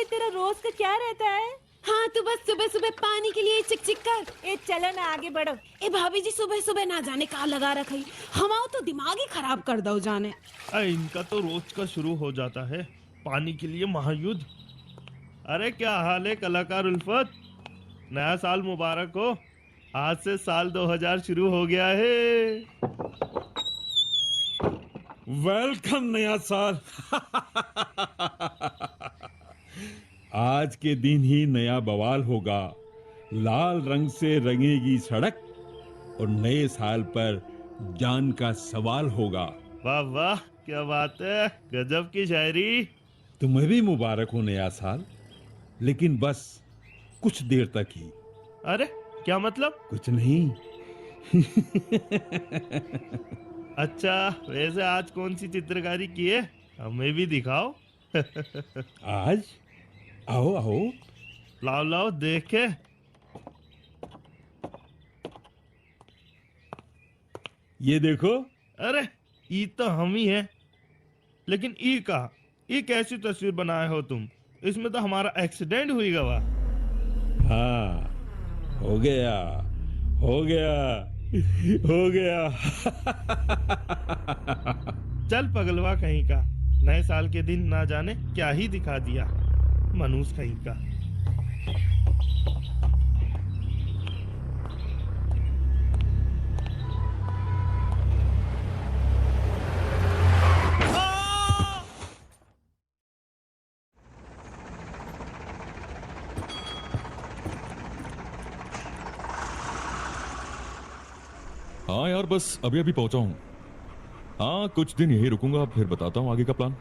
तेरा रोज का क्या रहता है? हाँ तो बस सुबह सुबह पानी के लिए चिक चिक कर। ए चलो ना आगे बढ़ो। ए भाभी जी सुबह सुबह ना जाने का लगा रखी, हमाओ तो दिमाग ही खराब कर दो जाने। इनका तो रोज का शुरू हो जाता है पानी के लिए महायुद्ध। अरे क्या हाल है कलाकार उल्फत, नया साल मुबारक हो। आज से साल 2000 शुरू हो गया है। वेलकम नया साल। आज के दिन ही नया बवाल होगा, लाल रंग से रंगेगी सड़क और नए साल पर जान का सवाल होगा। वाह वाह क्या बात है, गजब की शायरी। तुम्हें भी मुबारक हो नया साल, लेकिन बस कुछ देर तक ही। अरे क्या मतलब? कुछ नहीं। अच्छा वैसे आज कौन सी चित्रकारी की है, हमें भी दिखाओ। आज आओ आओ। लाओ लाओ देखे। ये देखो। अरे ई तो हम ही है, लेकिन ई कहा, ई कैसी तस्वीर बनाए हो तुम? इसमें तो हमारा एक्सीडेंट हुई गवा। हाँ हो गया हो गया हो गया। चल पगलवा कहीं का, नए साल के दिन ना जाने क्या ही दिखा दिया, मनूस कहीं का। हाँ यार बस अभी अभी पहुंचा हूँ। हाँ कुछ दिन यही रुकूंगा, फिर बताता हूँ आगे का प्लान।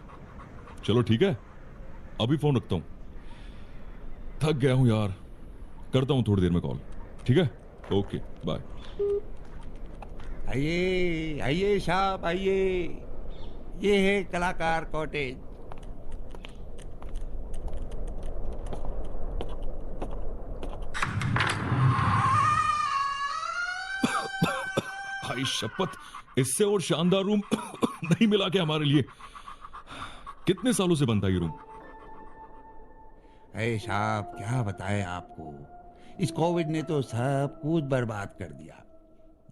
चलो ठीक है, अभी फोन रखता हूँ, थक गया हूँ यार। करता हूँ थोड़ी देर में कॉल, ठीक है? Okay bye. आइए आइए साहब आइए, ये है कलाकार कॉटेज। भाई शपथ, इससे और शानदार रूम नहीं मिला क्या हमारे लिए? कितने सालों से बनता ये रूम? अरे साहब क्या बताएं आपको, इस कोविड ने तो सब कुछ बर्बाद कर दिया।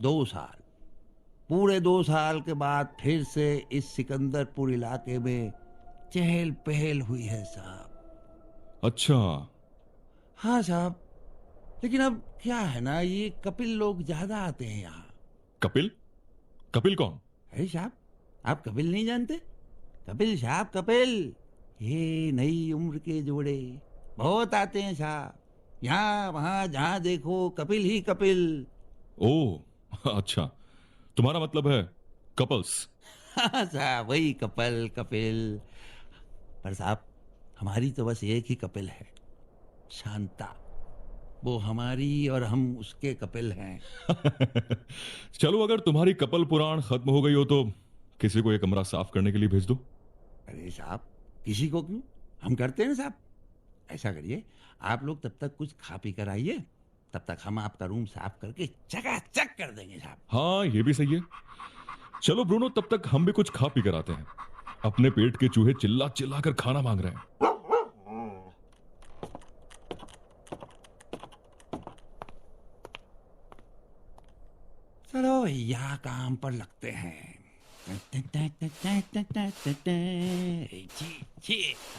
2 साल, पूरे 2 साल के बाद फिर से इस सिकंदरपुर इलाके में चहल पहल हुई है साहब। अच्छा। हाँ साहब, लेकिन अब क्या है ना, ये कपिल लोग ज्यादा आते हैं यहाँ। कपिल? कपिल कौन? अरे साहब आप कपिल नहीं जानते? कपिल साहब कपिल, ये नई उम्र के जोड़े बहुत आते हैं साहब, यहाँ वहाँ जहाँ देखो कपिल ही कपिल। ओह अच्छा, तुम्हारा मतलब है कपल्स? हाँ साहब वही कपिल कपिल। पर साहब हमारी तो बस एक ही कपिल है, शांता। वो हमारी और हम उसके कपिल हैं। चलो अगर तुम्हारी कपल पुराण खत्म हो गई हो तो किसी को ये कमरा साफ करने के लिए भेज दो। अरे साहब किसी को क्यों, हम करते हैं साहब। ऐसा करिए आप लोग तब तक कुछ खा पी कर आइए, तब तक हम आपका रूम साफ करके चकाचक कर देंगे साहब। हाँ ये भी सही है। चलो ब्रूनो, तब तक हम भी कुछ खा पी कर आते हैं। अपने पेट के चूहे चिल्ला चिल्ला कर खाना मांग रहे हैं। चलो भैया काम पर लगते हैं।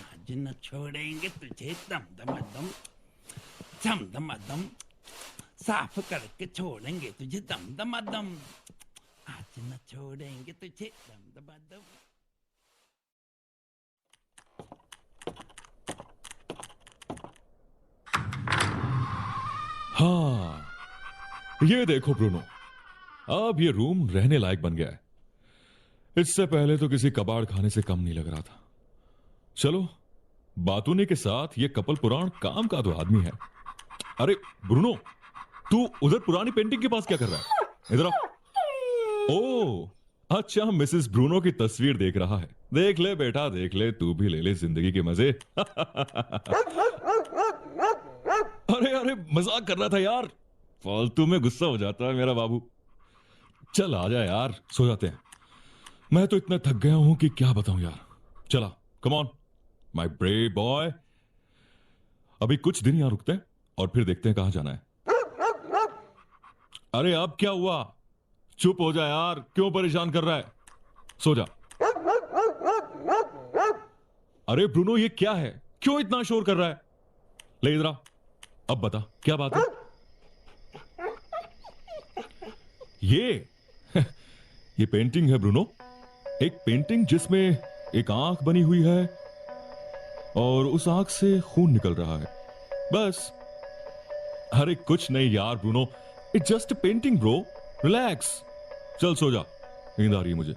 आज न छोड़ेंगे तुझे दम दम दम, दम दम दम, साफ करके छोड़ेंगे तुझे दम दम दम, आज न छोड़ेंगे तुझे दम दम दम। हाँ ये देखो ब्रूनो, अब ये रूम रहने लायक बन गया है। इससे पहले तो किसी कबाड़ खाने से कम नहीं लग रहा था। चलो बातूनी के साथ ये कपल पुराण काम का तो आदमी है। अरे ब्रूनो, तू उधर पुरानी पेंटिंग के पास क्या कर रहा है? इधर आ। ओह अच्छा, मिसेस ब्रूनो की तस्वीर देख रहा है। देख ले बेटा देख ले, तू भी ले ले जिंदगी के मजे। अरे अरे मजाक कर रहा था यार, फालतू में गुस्सा हो जाता है मेरा बाबू। चल आ जा यार, सो जाते हैं। मैं तो इतना थक गया हूं कि क्या बताऊं यार। चला come on my brave boy. अभी कुछ दिन यहां रुकते हैं और फिर देखते हैं कहां जाना है। अरे अब क्या हुआ? चुप हो जा यार, क्यों परेशान कर रहा है? सो जा। अरे ब्रूनो, ये क्या है? क्यों इतना शोर कर रहा है? ले इधर आ। अब बता क्या बात है? ये पेंटिंग है ब्रूनो, एक पेंटिंग जिसमें एक आंख बनी हुई है और उस आंख से खून निकल रहा है, बस। अरे कुछ नहीं यार Bruno, it's just painting bro, relax. चल सो जा, नींद आ रही है मुझे।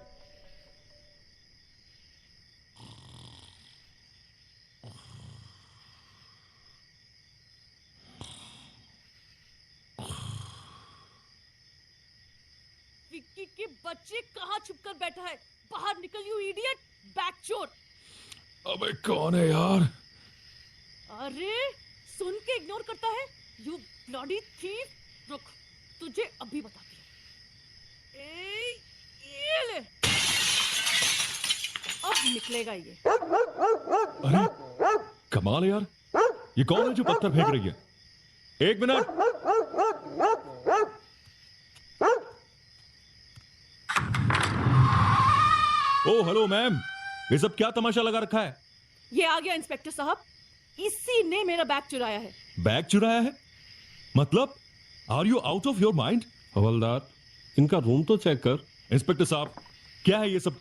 विक्की के बच्चे कहाँ छुपकर बैठा है? बाहर निकल यू इडियट, बैकचोर। अबे कौन है यार? अरे सुन के इग्नोर करता है, यू ब्लडी थीफ। रुक, तुझे अभी बताती हूँ। ये ले, अब निकलेगा ये। अरे कमाल है यार, ये कौन है जो पत्थर फेंक रही है? एक मिनट। ओ हेलो मैम, ये सब क्या तमाशा लगा रखा है? ये आ गया इंस्पेक्टर साहब, इसी ने मेरा बैग चुराया है। बैग चुराया है? मतलब are you out of your mind? हवलदार, इनका रूम तो चेक कर। इंस्पेक्टर साहब, क्या है ये सब?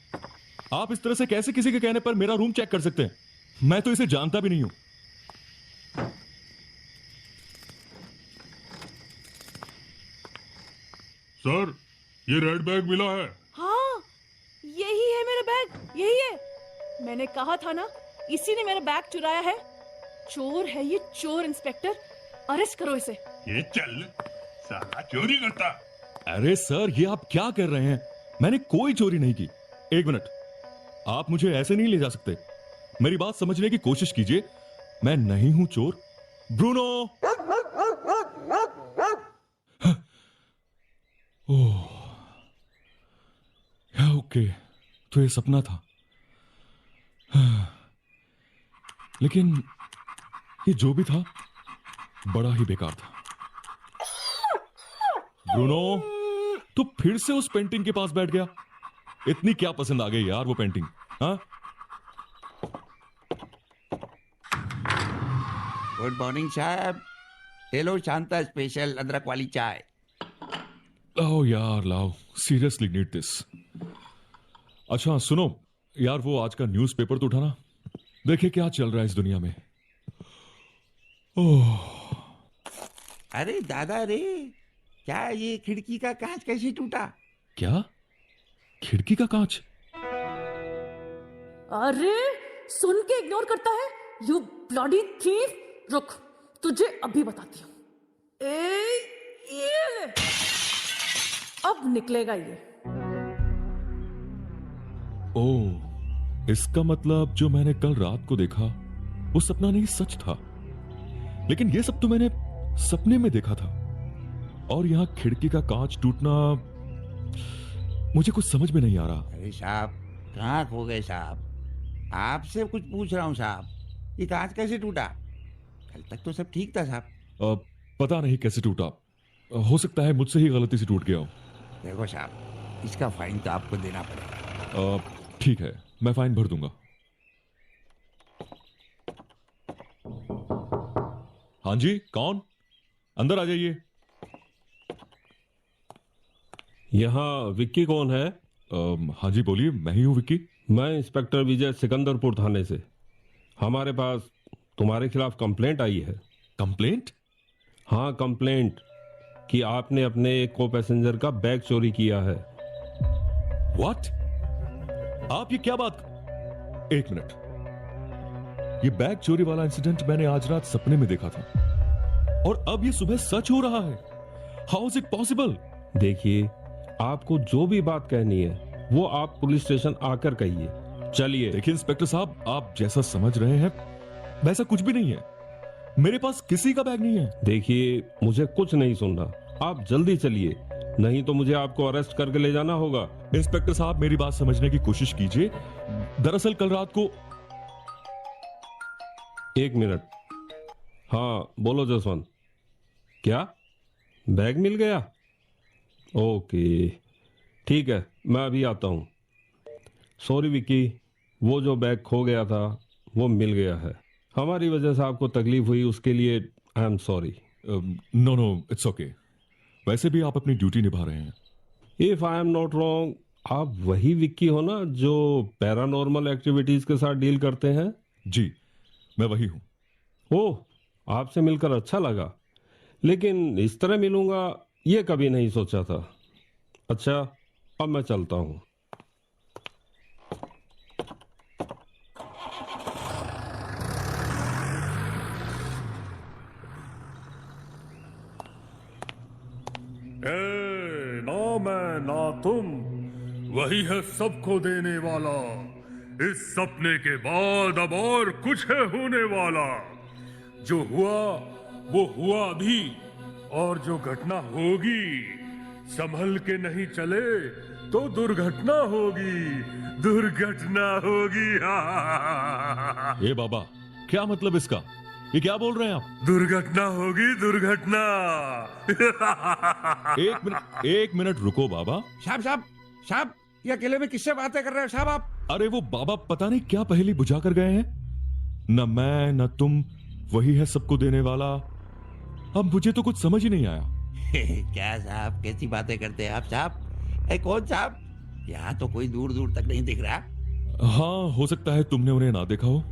आप इस तरह से कैसे किसी के कहने पर मेरा रूम चेक कर सकते हैं? मैं तो इसे जानता भी नहीं हूं। सर, ये रेड बैग मिला है। हाँ, यही है मेरा बैग, यही है। मैंने कहा था ना, इसी ने मेरा बैग चुराया है। चोर है ये, चोर। इंस्पेक्टर, अरेस्ट करो इसे। ये चल, साला चोरी करता। अरे सर, ये आप क्या कर रहे हैं? मैंने कोई चोरी नहीं की। एक मिनट, आप मुझे ऐसे नहीं ले जा सकते। मेरी बात समझने की कोशिश कीजिए, मैं नहीं हूं चोर। ब्रूनो! ओह, ओके, तो ये सपना था। लेकिन ये जो भी था, बड़ा ही बेकार था। ब्रूनो, तू फिर से उस पेंटिंग के पास बैठ गया। इतनी क्या पसंद आ गई यार वो पेंटिंग? हाँ? गुड मॉर्निंग साहब, ये लो शांता स्पेशल अदरक वाली चाय। लाओ यार, लाओ, सीरियसली नीड दिस। अच्छा सुनो यार, वो आज का न्यूज़पेपर तो उठाना, देखिए क्या चल रहा है इस दुनिया में। ओह, अरे दादा रे, क्या ये खिड़की का कांच कैसे टूटा? क्या? खिड़की का कांच? अरे सुन के इग्नोर करता है, यू ब्लडी थीफ। रुक, तुझे अभी बताती हूँ। ये ले, अब निकलेगा ये। ओह, इसका मतलब जो मैंने कल रात को देखा वो सपना नहीं, सच था। लेकिन ये सब तो मैंने सपने में देखा था। और यहां खिड़की का कांच टूटना, मुझे कुछ समझ में नहीं आ रहा। अरे साहब, कहाँ खो गए साहब? आपसे कुछ पूछ रहा हूँ साहब, ये कांच कैसे टूटा? कल तक तो सब ठीक था साहब। पता नहीं कैसे टूटा, हो सकता है मुझसे ही गलती से टूट गया हो। देखो साहब, इसका फाइन तो आपको देना पड़ेगा। ठीक है, मैं फाइन भर दूंगा। हाँ जी, कौन? अंदर आ जाइए। यहाँ विक्की कौन है? हाँ जी बोलिए, मैं ही हूँ विक्की। मैं इंस्पेक्टर विजय, सिकंदरपुर थाने से। हमारे पास तुम्हारे खिलाफ कंप्लेंट आई है। कंप्लेंट? हाँ, कंप्लेंट कि आपने अपने एक को पैसेंजर का बैग चोरी किया है। व्हाट? आप ये क्या बात? एक मिनट, ये बैग चोरी वाला इंसिडेंट मैंने आज रात सपने में देखा था और अब ये सुबह सच हो रहा है। How is it possible? देखिए, आपको जो भी बात कहनी है वो आप पुलिस स्टेशन आकर कहिए। चलिए। देखिए इंस्पेक्टर साहब, आप जैसा समझ रहे हैं वैसा कुछ भी नहीं है। मेरे पास किसी का बैग नहीं है। देखिए, मुझे कुछ नहीं सुनना, आप जल्दी चलिए, नहीं तो मुझे आपको अरेस्ट करके ले जाना होगा। इंस्पेक्टर साहब, मेरी बात समझने की कोशिश कीजिए। दरअसल कल रात को। एक मिनट, हाँ बोलो जसवंत। क्या बैग मिल गया? ओके ठीक है, मैं अभी आता हूँ। सॉरी विक्की, वो जो बैग खो गया था वो मिल गया है। हमारी वजह से आपको तकलीफ हुई, उसके लिए I am sorry. No no, it's okay. वैसे भी आप अपनी ड्यूटी निभा रहे हैं। If I am not wrong, आप वही विक्की हो ना जो पैरानॉर्मल एक्टिविटीज के साथ डील करते हैं? जी, मैं वही हूं। ओह, आपसे मिलकर अच्छा लगा, लेकिन इस तरह मिलूंगा ये कभी नहीं सोचा था। अच्छा, अब मैं चलता हूँ। ना मैं ना तुम, वही है सबको देने वाला। इस सपने के बाद अब और कुछ है होने वाला। जो हुआ वो हुआ भी, और जो घटना होगी संभल के नहीं चले तो दुर्घटना होगी, दुर्घटना होगी। ए बाबा, क्या मतलब इसका? ये क्या बोल रहे हैं आप? दुर्घटना होगी, दुर्घटना। एक मिनट रुको बाबा। साहब साहब साहब, ये अकेले में किससे बातें कर रहे हो साहब आप? अरे वो बाबा पता नहीं क्या पहेली बुझा कर गए हैं। न मैं न तुम, वही है सबको देने वाला। अब मुझे तो कुछ समझ ही नहीं आया। क्या साहब, कैसी बातें करते हैं आप साहब? कौन साहब? यहाँ तो कोई दूर दूर तक नहीं दिख रहा। हाँ, हो सकता है तुमने उन्हें ना देखा हो,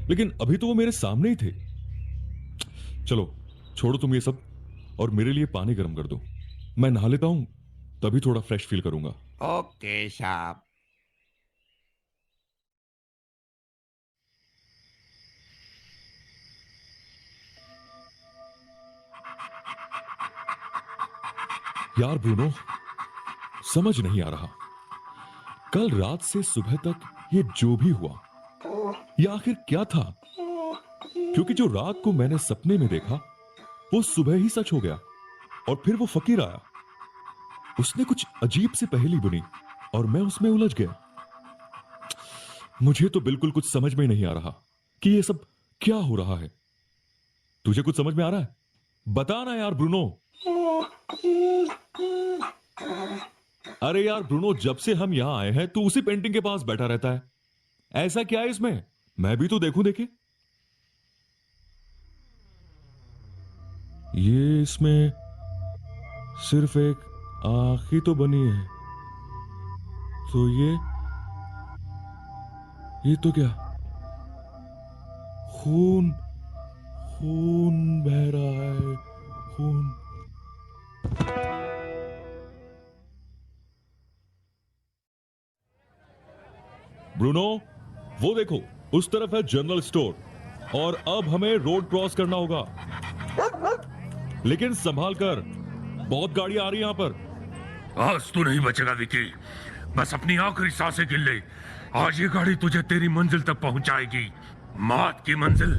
लेकिन अभी तो वो मेरे सामने ही थे। चलो छोड़ो तुम ये सब, और मेरे लिए पानी गर्म कर दो। मैं नहा लेता हूं, तभी थोड़ा फ्रेश फील करूंगा। ओके साहब। यार ब्रूनो, समझ नहीं आ रहा, कल रात से सुबह तक ये जो भी हुआ ये आखिर क्या था? क्योंकि जो रात को मैंने सपने में देखा वो सुबह ही सच हो गया, और फिर वो फकीर आया, उसने कुछ अजीब सी पहेली बुनी और मैं उसमें उलझ गया। मुझे तो बिल्कुल कुछ समझ में नहीं आ रहा कि ये सब क्या हो रहा है। तुझे कुछ समझ में आ रहा है? बता ना यार ब्रूनो। अरे यार ब्रूनो, जब से हम यहां आए हैं तू उसी पेंटिंग के पास बैठा रहता है। ऐसा क्या है इसमें? मैं भी तो देखूं। देखे, ये इसमें सिर्फ एक आंख ही तो बनी है, तो ये तो क्या, खून खून बह रहा है, खून। ब्रूनो, वो देखो, उस तरफ है जनरल स्टोर, और अब हमें रोड क्रॉस करना होगा। लेकिन संभाल कर, बहुत गाड़ियां आ रही हैं यहां पर। आज तू नहीं बचेगा विकी, बस अपनी आखिरी सांसें गिन ले। आज ये गाड़ी तुझे तेरी मंजिल तक पहुंचाएगी, मौत की मंजिल।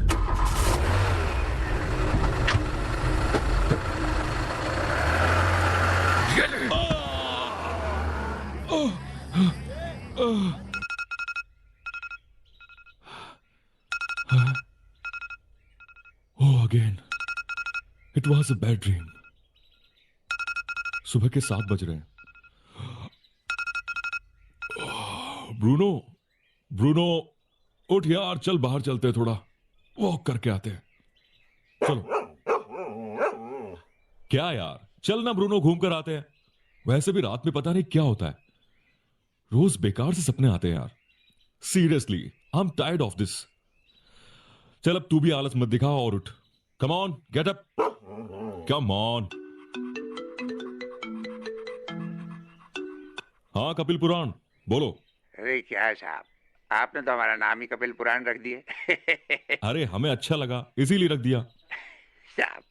ये ले। Oh, again. It was a bad dream. सुबह के 7 बज रहे हैं। ब्रूनो, ब्रूनो, उठ यार, चल बाहर चलते हैं, थोड़ा वॉक करके आते हैं। चलो। क्या यार, चल ना ब्रूनो, घूम कर आते हैं। वैसे भी रात में पता नहीं क्या होता है, रोज बेकार से सपने आते हैं यार। Seriously, I am tired of this. चल अब तू भी आलस मत दिखा और उठ। Come on, get up, come on. हाँ कपिल पुराण, बोलो। अरे क्या है साहब, आपने तो हमारा नाम ही कपिल पुराण रख दिए। अरे हमें अच्छा लगा इसीलिए रख दिया। साहब,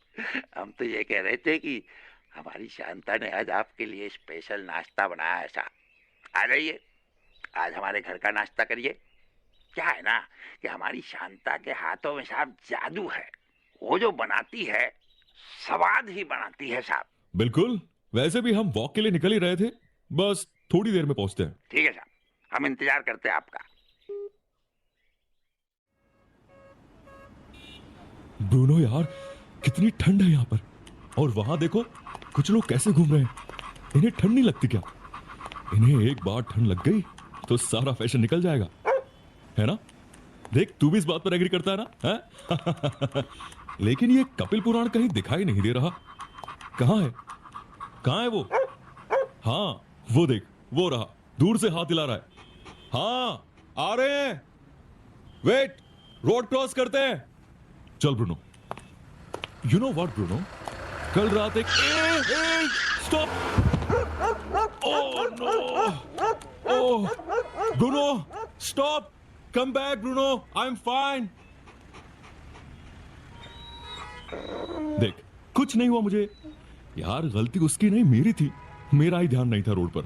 हम तो ये कह रहे थे कि हमारी शांता ने आज आपके लिए स्पेशल नाश्ता बनाया है साहब। आ जाइए, आज हमारे घर का नाश्ता करिए। क्या है ना कि हमारी शांता के हाथों में साहब जादू है। वो जो बनाती है स्वाद ही बनाती है साहब। बिल्कुल, वैसे भी हम वॉक के लिए निकल ही रहे थे, बस थोड़ी देर में पहुंचते हैं। ठीक है साहब, हम इंतजार करते हैं आपका। ब्रूनो यार, कितनी ठंड है यहाँ पर। और वहां देखो कुछ लोग कैसे घूम रहे हैं। इन्हें ठंड नहीं लगती क्या? इन्हें एक बार ठंड लग गई तो सारा फैशन निकल जाएगा, है ना? देख, तू भी इस बात पर एग्री करता है ना? है? लेकिन ये कपिल पुराण कहीं दिखाई नहीं दे रहा। कहाँ है? कहाँ है वो? हाँ, वो देख, वो रहा, दूर से हाथ हिला रहा है। हाँ, आ रहे हैं। वेट, रोड क्रॉस करते हैं। चल Bruno. You know what Bruno, कल रात एक stop. Oh no, oh Bruno, stop, come back Bruno, I am fine. देख, कुछ नहीं हुआ मुझे यार, गलती उसकी नहीं मेरी थी, मेरा ही ध्यान नहीं था रोड पर।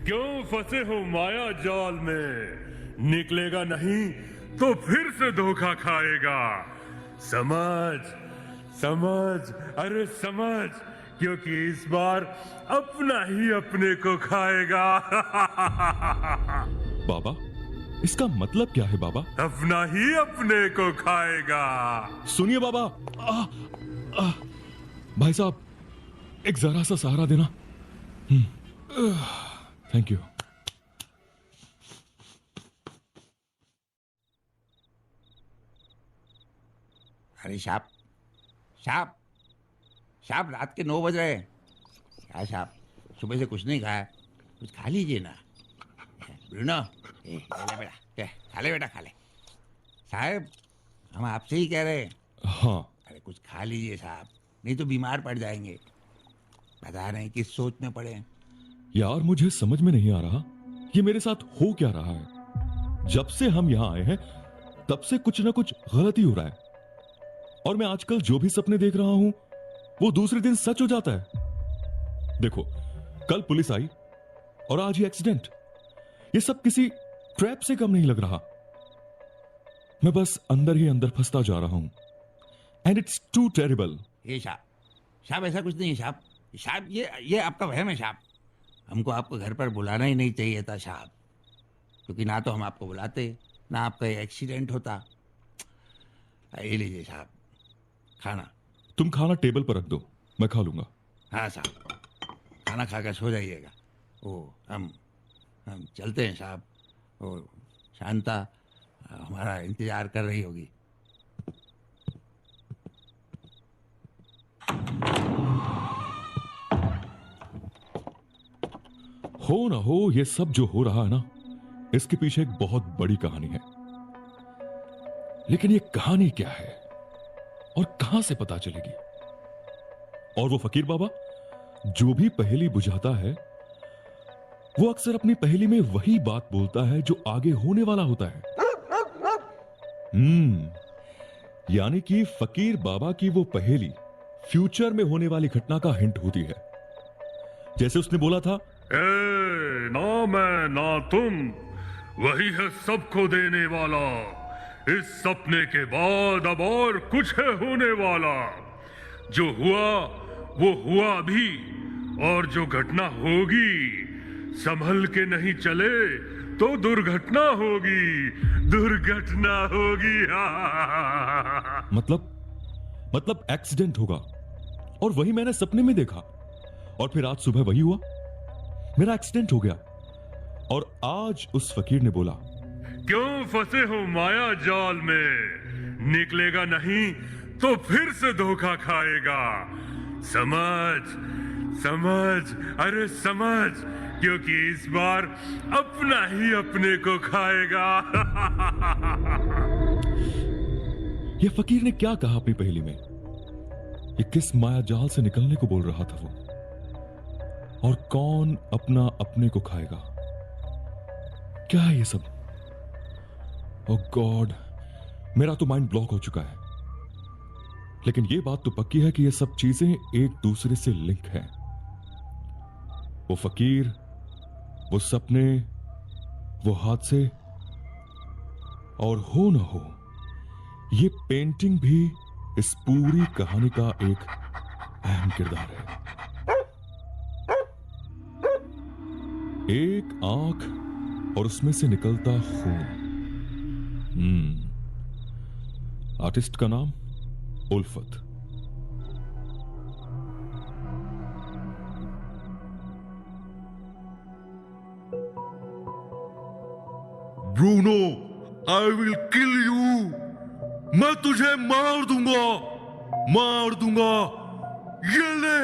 क्यों फंसे हो माया जाल में? निकलेगा नहीं तो फिर से धोखा खाएगा। समझ समझ, अरे समझ, क्योंकि इस बार अपना ही अपने को खाएगा। बाबा, इसका मतलब क्या है बाबा? अपना ही अपने को खाएगा। सुनिए बाबा, भाई साहब, एक जरा सा सहारा देना। Thank you. अरे साहब, साहब, साहब, रात के 9 बज रहे हैं। क्या साहब, सुबह से कुछ नहीं खाया, कुछ खा लीजिए ना। ब्रूनो, ले बेटा, खा ले बेटा, खा ले। साहब, हम आपसे ही कह रहे हैं। हाँ, अरे कुछ खा लीजिए साहब, नहीं तो बीमार पड़ जाएंगे। पता नहीं किस सोच में पड़े हैं। यार मुझे समझ में नहीं आ रहा ये मेरे साथ हो क्या रहा है। जब से हम यहां आए हैं तब से कुछ ना कुछ गलत ही हो रहा है, और मैं आजकल जो भी सपने देख रहा हूं वो दूसरे दिन सच हो जाता है। देखो, कल पुलिस आई और आज ये एक्सीडेंट, ये सब किसी ट्रैप से कम नहीं लग रहा। मैं बस अंदर ही अंदर फंसता जा रहा हूं, एंड इट्स टू टेरिबल। ये साहब, साहब ऐसा कुछ नहीं है साहब। साहब, ये आपका वहम है साहब। हमको आपको घर पर बुलाना ही नहीं चाहिए था साहब, क्योंकि ना तो हम आपको बुलाते, ना आपका ये एक्सीडेंट होता। ये लीजिए साहब, खाना। तुम खाना टेबल पर रख दो, मैं खा लूंगा। हाँ साहब, खाना खाकर सो जाइएगा। ओ, हम चलते हैं साहब। ओ, शांता हमारा इंतजार कर रही होगी। हो ना हो, ये सब जो हो रहा है ना, इसके पीछे एक बहुत बड़ी कहानी है। लेकिन ये कहानी क्या है और कहां से पता चलेगी? और वो फकीर बाबा जो भी पहेली बुझाता है वो अक्सर अपनी पहेली में वही बात बोलता है जो आगे होने वाला होता है। यानी कि फकीर बाबा की वो पहेली फ्यूचर में होने वाली घटना का हिंट होती है। जैसे उसने बोला था, ना मैं ना तुम, वही है सबको देने वाला। इस सपने के बाद अब और कुछ है होने वाला। जो हुआ वो हुआ भी, और जो घटना होगी संभल के नहीं चले तो दुर्घटना होगी, दुर्घटना होगी। मतलब एक्सीडेंट होगा, और वही मैंने सपने में देखा, और फिर आज सुबह वही हुआ, मेरा एक्सीडेंट हो गया। और आज उस फकीर ने बोला, क्यों फंसे हो माया जाल में? निकलेगा नहीं तो फिर से धोखा खाएगा। समझ समझ, अरे समझ, क्योंकि इस बार अपना ही अपने को खाएगा। ये फकीर ने क्या कहा अपनी पहेली में? ये किस माया जाल से निकलने को बोल रहा था वो? और कौन अपना अपने को खाएगा? क्या है ये सब? ओह गॉड, मेरा तो माइंड ब्लॉक हो चुका है। लेकिन ये बात तो पक्की है कि ये सब चीजें एक दूसरे से लिंक हैं। वो फकीर, वो सपने, वो हादसे, और हो ना हो ये पेंटिंग भी इस पूरी कहानी का एक अहम किरदार है। एक आंख और उसमें से निकलता खून। आर्टिस्ट का नाम उल्फत। Bruno, I will kill you. मैं तुझे मार दूंगा, मार दूंगा। ये ले।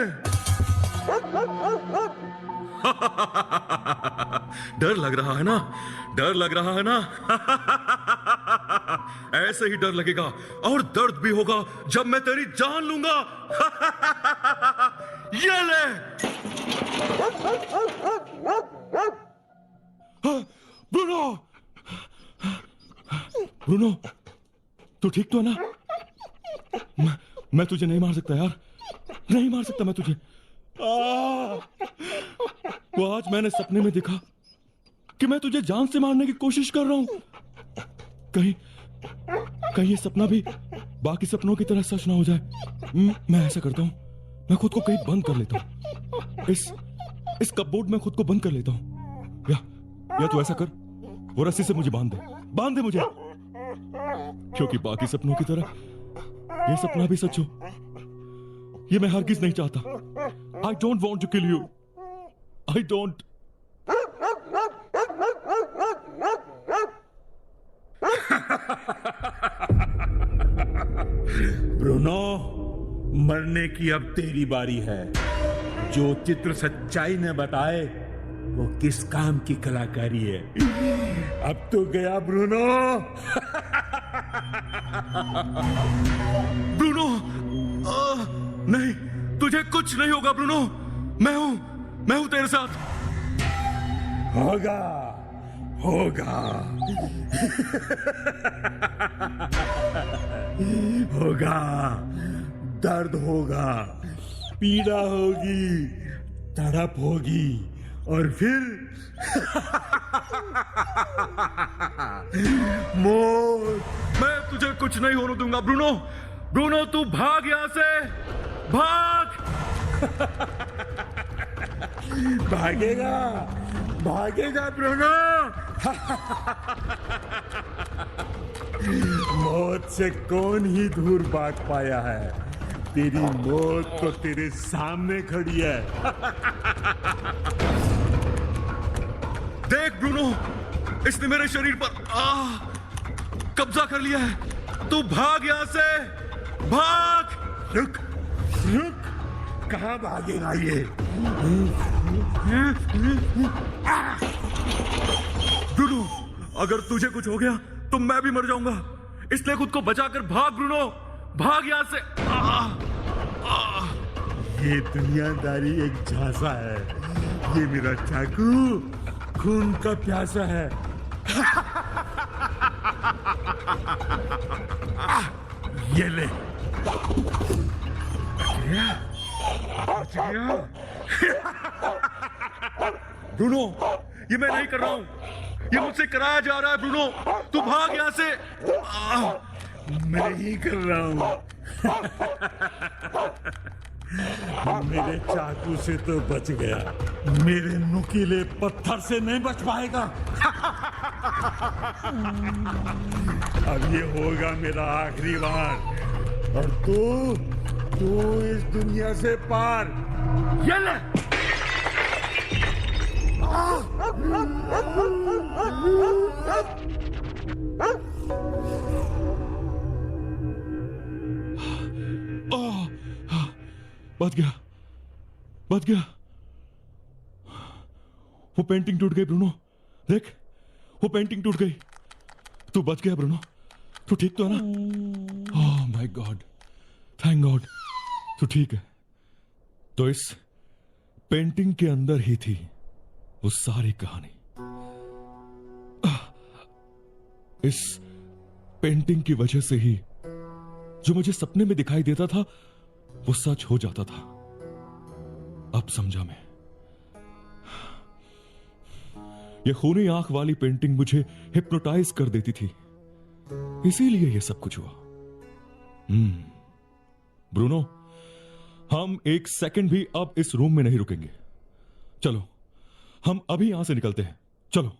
डर लग रहा है ना, डर लग रहा है ना। ऐसे ही डर लगेगा और दर्द भी होगा जब मैं तेरी जान लूंगा। ये ले। ब्रूनो, ब्रूनो, तू ठीक तो है ना? मैं तुझे नहीं मार सकता यार, नहीं मार सकता मैं तुझे। वो आज मैंने सपने में देखा कि मैं तुझे जान से मारने की कोशिश कर रहा हूं। कहीं ये सपना भी बाकी सपनों की तरह सच ना हो जाए। मैं ऐसा करता हूं, मैं खुद को कहीं बंद कर लेता हूं। इस कपबोर्ड में खुद को बंद कर लेता हूं। या तू ऐसा कर, वो रस्सी से मुझे बांध दे मुझे, क्योंकि बाकी सपनों की तरह ये सपना भी सच हो, ये मैं हरगिज नहीं चाहता। I don't want to kill you, I don't. Bruno, मरने की अब तेरी बारी है। जो चित्र सच्चाई ने बताए वो किस काम की कलाकारी है। अब तो गया ब्रूनो। ब्रूनो, नहीं, तुझे कुछ नहीं होगा ब्रूनो। मैं हूं तेरे साथ। होगा, होगा, होगा। दर्द होगा, पीड़ा होगी, तड़प होगी, और फिर मौत। मैं तुझे कुछ नहीं होने दूंगा ब्रूनो। ब्रूनो, तू भाग यहां से, भाग। भागेगा, भागेगा ब्रूनो। मौत से कौन ही दूर भाग पाया है। तेरी मौत तो तेरे सामने खड़ी है। देख ब्रूनो, इसने मेरे शरीर पर कब्जा कर लिया है। तू भाग यहां से, भाग। रुक, रुक, कहां भागेगा ये? ब्रूनो, अगर तुझे कुछ हो गया तो मैं भी मर जाऊंगा, इसलिए खुद को बचाकर भाग ब्रूनो, भाग यहां से। ये दुनियादारी एक झांसा है। ये मेरा चाकू खून का प्यासा है। ये ले। ब्रूनो, ये मैं नहीं कर रहा हूं, ये मुझसे कराया जा रहा है। ब्रूनो, तू भाग यहां से। मैं ही कर रहा हूं। मेरे चाकू से तो बच गया, मेरे नुकीले पत्थर से नहीं बच पाएगा। अब ये होगा मेरा आखिरी वार, और तू इस दुनिया से पार। ये ले। बच गया, बच गया। वो पेंटिंग टूट गई ब्रूनो, देख, वो पेंटिंग टूट गई। तू बच गया ब्रूनो, तू ठीक तो है ना? Oh my God, thank God, तू ठीक है। तो इस पेंटिंग के अंदर ही थी वो सारी कहानी। इस पेंटिंग की वजह से ही जो मुझे सपने में दिखाई देता था वो सच हो जाता था। अब समझा मैं। ये खूनी आंख वाली पेंटिंग मुझे हिप्नोटाइज कर देती थी, इसीलिए ये सब कुछ हुआ। ब्रूनो, हम एक सेकंड भी अब इस रूम में नहीं रुकेंगे। चलो, हम अभी यहां से निकलते हैं, चलो।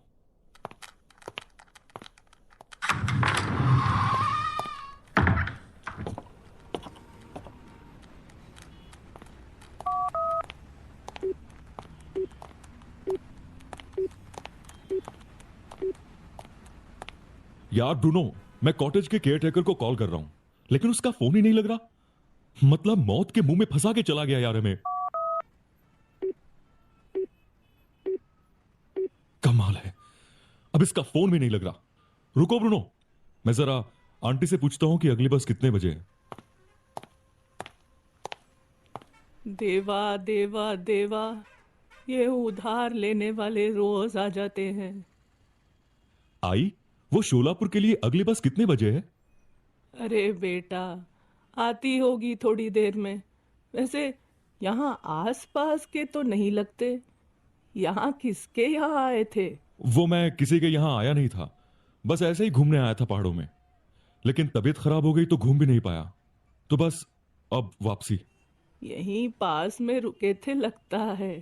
यार ब्रूनो, मैं कॉटेज के केयरटेकर को कॉल कर रहा हूं, लेकिन उसका फोन ही नहीं लग रहा। मतलब मौत के मुंह में फंसा के चला गया यार हमें। कमाल है, अब इसका फोन भी नहीं लग रहा। रुको ब्रूनो, मैं जरा आंटी से पूछता हूं कि अगली बस कितने बजे है। देवा देवा देवा, ये उधार लेने वाले रोज आ जाते हैं। आई, वो शोलापुर के लिए अगली बस कितने बजे है? अरे बेटा, आती होगी थोड़ी देर में। वैसे यहाँ आसपास के तो नहीं लगते। यहाँ किसके यहाँ आए थे? वो मैं किसी के यहां आया नहीं था, बस ऐसे ही घूमने आया था पहाड़ों में। लेकिन तबीयत खराब हो गई तो घूम भी नहीं पाया, तो बस अब वापसी। यहीं पास में रुके थे लगता है।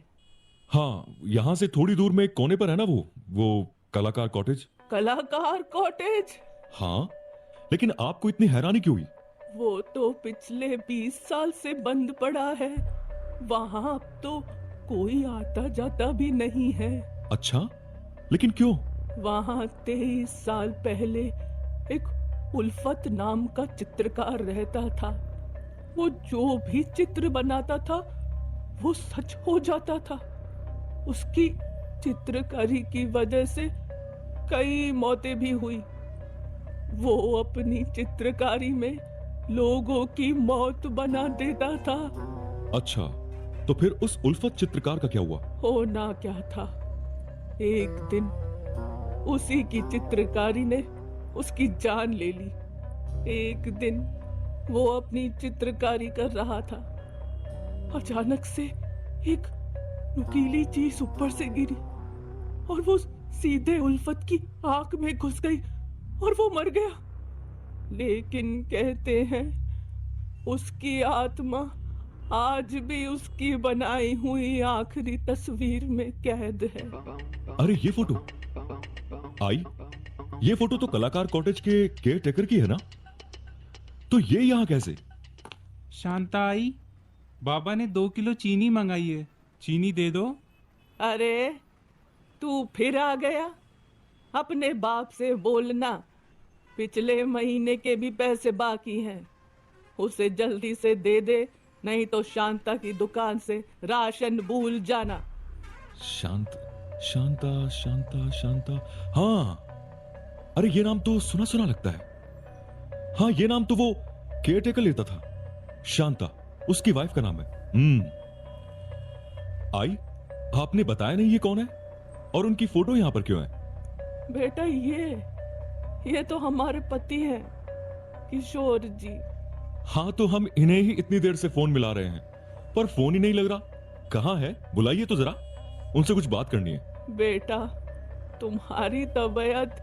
हाँ, यहां से थोड़ी दूर में एक कोने पर है ना वो कलाकार कॉटेज। कलाकार कॉटेज? हाँ, लेकिन आपको इतनी हैरानी क्यों हुई? वो तो पिछले 20 साल से बंद पड़ा है। वहां अब तो कोई आता जाता भी नहीं है। अच्छा, लेकिन क्यों? वहां 23 साल पहले एक उल्फत नाम का चित्रकार रहता था। वो जो भी चित्र बनाता था वो सच हो जाता था। उसकी चित्रकारी की वजह से कई मौतें भी हुई। वो अपनी चित्रकारी में लोगों की मौत बना देता था। अच्छा, तो फिर उस उल्फत चित्रकार का क्या हुआ? होना क्या था, एक दिन उसी की चित्रकारी ने उसकी जान ले ली। एक दिन वो अपनी चित्रकारी कर रहा था, अचानक से एक नुकीली चीज ऊपर से गिरी और वो सीधे उल्फत की आंख में घुस गई और वो मर गया। लेकिन कहते हैं उसकी आत्मा आज भी उसकी बनाई हुई आखिरी तस्वीर में कैद है। अरे ये फोटो, आई, ये फोटो तो कलाकार कॉटेज के केयर टेकर की है ना? तो ये यहाँ कैसे? शांता आई, बाबा ने 2 किलो चीनी मंगाई है, चीनी दे दो। अरे तू फिर आ गया? अपने बाप से बोलना, पिछले महीने के भी पैसे बाकी हैं, उसे जल्दी से दे दे, नहीं तो शांता की दुकान से राशन भूल जाना। शांता शांता शांता, हाँ, अरे ये नाम तो सुना सुना लगता है। हाँ, ये नाम तो वो केयरटेकर लेता था। शांता उसकी वाइफ का नाम है। आई, आपने बताया नहीं ये कौन है और उनकी फोटो यहां पर क्यों है? बेटा ये तो हमारे पति हैं, किशोर जी। हाँ, तो हम इन्हें ही इतनी देर से फोन मिला रहे हैं, पर फोन ही नहीं लग रहा। कहाँ है? बुलाइए तो जरा, उनसे कुछ बात करनी है। बेटा, तुम्हारी तबीयत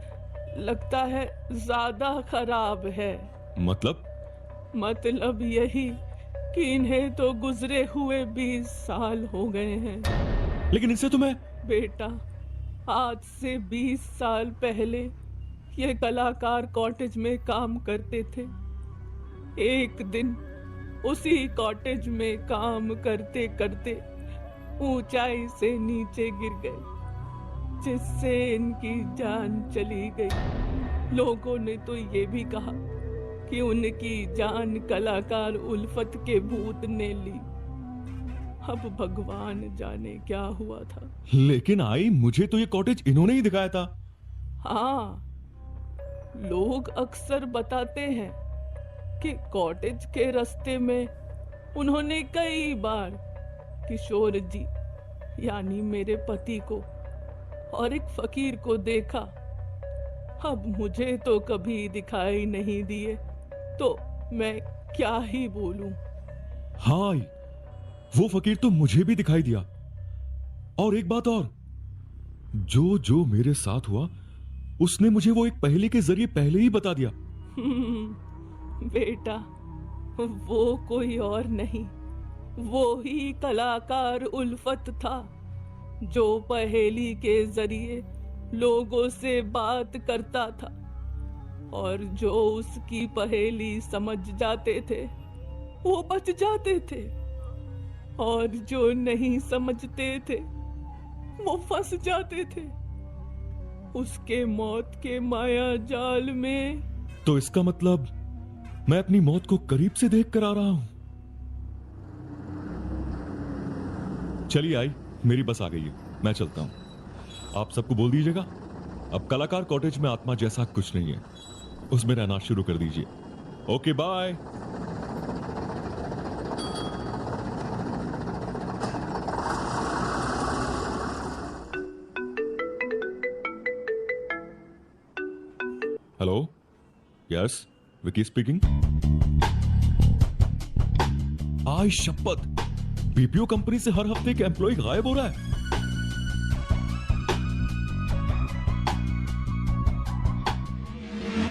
लगता है ज्यादा खराब है। मतलब यही कि इन्हें तो गुजरे हुए 20 साल हो गए हैं। लेकिन इनसे तो मैं... बेटा, आज से 20 साल पहले ये कलाकार कॉटेज में काम करते थे। एक दिन उसी कॉटेज में काम करते करते ऊंचाई से नीचे गिर गए, जिससे इनकी जान चली गई। लोगों ने तो ये भी कहा कि उनकी जान कलाकार उल्फत के भूत ने ली। अब भगवान जाने क्या हुआ था। लेकिन आई, मुझे तो ये कॉटेज इन्होंने ही दिखाया था। हाँ, लोग अक्सर बताते हैं कि कॉटेज के रास्ते में उन्होंने कई बार किशोर जी यानी मेरे पति को और एक फकीर को देखा। अब मुझे तो कभी दिखाई नहीं दिए, तो मैं क्या ही बोलूं। हाँ आई, वो फकीर तो मुझे भी दिखाई दिया। और एक बात और, जो जो मेरे साथ हुआ उसने मुझे वो एक पहेली के जरिए पहले ही बता दिया। बेटा, वो कोई और नहीं, वो ही कलाकार उल्फत था, जो पहेली के जरिए लोगों से बात करता था, और जो उसकी पहेली समझ जाते थे वो बच जाते थे, और जो नहीं समझते थे वो फंस जाते थे। उसके मौत के माया जाल में। तो इसका मतलब मैं अपनी मौत को करीब से देख कर आ रहा हूं। चलिए आई, मेरी बस आ गई है, मैं चलता हूं। आप सबको बोल दीजिएगा, अब कलाकार कॉटेज में आत्मा जैसा कुछ नहीं है, उसमें रहना शुरू कर दीजिए। Okay bye. Hello, yes, Vicky speaking. आज शपथ, बीपीओ कंपनी से हर हफ्ते एक एम्प्लॉय गायब हो रहा है।